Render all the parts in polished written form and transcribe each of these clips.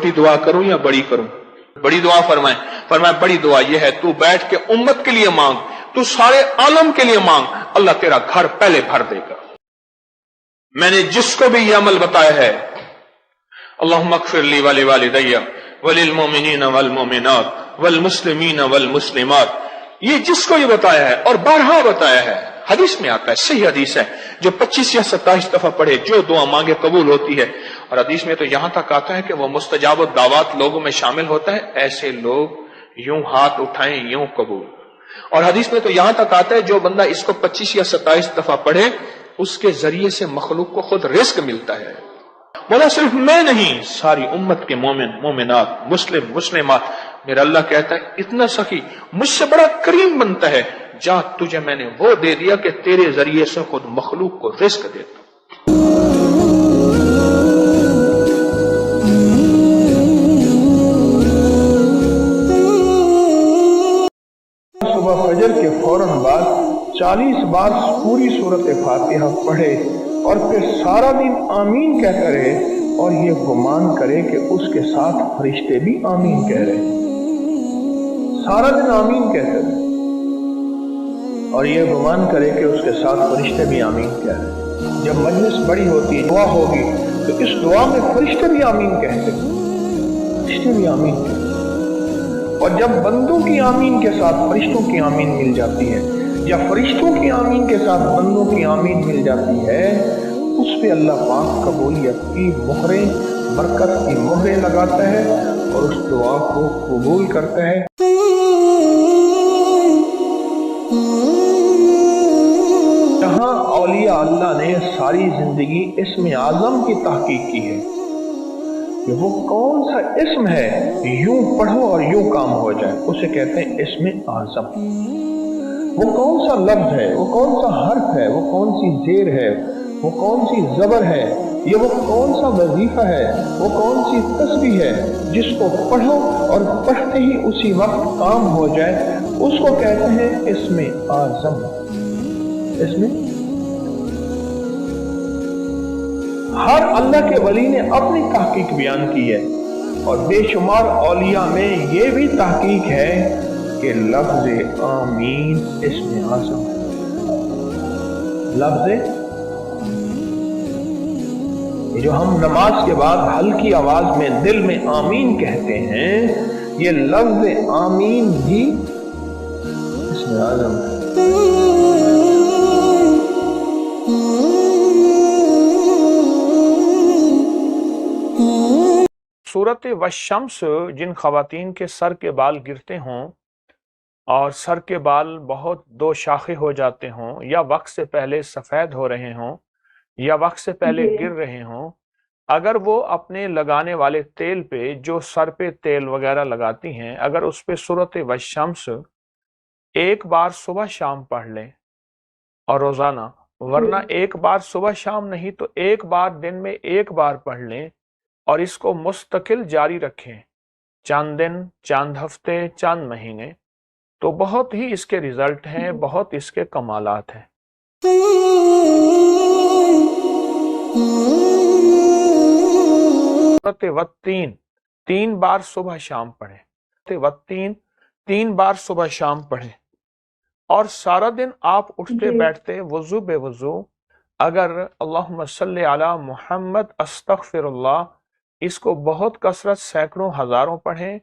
چھوٹی دعا کروں یا بڑی کروں؟ بڑی دعا فرمائیں. فرمائیں بڑی دعا یہ ہے تو بیٹھ کے امت کے لیے مانگ، تو سارے عالم کے لیے مانگ، اللہ تیرا گھر پہلے بھر دے گا. میں نے جس کو بھی یہ عمل بتایا ہے، اللہم اغفر لی ولوالدی وللمؤمنین والمؤمنات والمسلمین والمسلمات، یہ جس کو یہ بتایا ہے اور بارہا بتایا ہے، حدیث میں آتا ہے، صحیح حدیث ہے، جو 25 یا 27 دفعہ پڑھے جو دعا مانگے قبول ہوتی ہے. اور حدیث میں تو یہاں تک آتا ہے کہ وہ مستجاب الدعوات لوگوں میں شامل ہوتا ہے، ایسے لوگ یوں ہاتھ اٹھائیں یوں قبول. اور حدیث میں تو یہاں تک آتا ہے جو بندہ اس کو 25 یا 27 دفعہ پڑھے اس کے ذریعے سے مخلوق کو خود رزق ملتا ہے. بولا صرف میں نہیں، ساری امت کے مومن مومنات مسلم مسلمات. میرا اللہ کہتا ہے اتنا سخی مجھ سے بڑا کریم بنتا ہے، جا تجھے میں نے وہ دے دیا کہ تیرے ذریعے سے خود مخلوق کو رزق دیتا. صبح فجر کے فوراً بعد 40 بار پوری سورت فاتحہ پڑھے اور پھر سارا دن آمین کہتا رہے اور یہ گمان کرے کہ اس کے ساتھ فرشتے بھی آمین کہہ رہے ہیں. سارا دن آمین کہتے رہے اور یہ گمان کرے کہ اس کے ساتھ فرشتے بھی آمین کہہ رہے ہیں. جب مجلس بڑی ہوتی دعا ہوگی تو اس دعا میں فرشتے بھی آمین کہتے ہیں، فرشتے بھی آمین کہتے ہیں. اور جب بندوں کی آمین کے ساتھ فرشتوں کی آمین مل جاتی ہے یا فرشتوں کی آمین کے ساتھ بندوں کی آمین مل جاتی ہے، اس پہ اللہ پاک قبولیت کی مہریں، برکت کی مہریں لگاتا ہے اور اس دعا کو قبول کرتا ہے. جہاں اولیاء اللہ نے ساری زندگی اسم اعظم کی تحقیق کی ہے کہ وہ کون سا اسم ہے یوں پڑھو اور یوں کام ہو جائے، اسے کہتے ہیں اسم اعظم. وہ کون سا لفظ ہے، وہ کون سا حرف ہے، وہ کون سی زیر ہے، وہ کون سی زبر ہے، یہ وہ کون سا وظیفہ ہے، وہ کون سی تسبیح ہے جس کو پڑھو اور پڑھتے ہی اسی وقت کام ہو جائے، اس کو کہتے ہیں اسم اعظم. اسم ہر اللہ کے ولی نے اپنی تحقیق بیان کی ہے اور بے شمار اولیاء میں یہ بھی تحقیق ہے کہ لفظ آمین اسم اعظم ہے. لفظ جو ہم نماز کے بعد ہلکی آواز میں دل میں آمین کہتے ہیں، یہ لفظ آمین بھی اسم اعظم ہے. سورت والشمس جن خواتین کے سر کے بال گرتے ہوں اور سر کے بال بہت دو شاخے ہو جاتے ہوں، یا وقت سے پہلے سفید ہو رہے ہوں یا وقت سے پہلے گر رہے ہوں، اگر وہ اپنے لگانے والے تیل پہ، جو سر پہ تیل وغیرہ لگاتی ہیں، اگر اس پہ سورت والشمس ایک بار صبح شام پڑھ لیں اور روزانہ، ورنہ ایک بار صبح شام نہیں تو ایک بار دن میں ایک بار پڑھ لیں اور اس کو مستقل جاری رکھیں چاند دن، چاند ہفتے، چاند مہینے، تو بہت ہی اس کے رزلٹ ہیں، بہت اس کے کمالات ہیں. سورۃ والتین 3 بار صبح شام پڑھیں. سورۃ والتین 3 بار صبح شام پڑھیں اور سارا دن آپ اٹھتے بیٹھتے وضو بے وضو اگر اللہم صلی علی محمد استغفر اللہ اس کو بہت کثرت سینکڑوں ہزاروں پڑھیں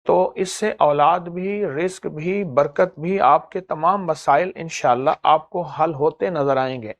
تو اس سے اولاد بھی، رزق بھی، برکت بھی، آپ کے تمام مسائل انشاءاللہ آپ کو حل ہوتے نظر آئیں گے.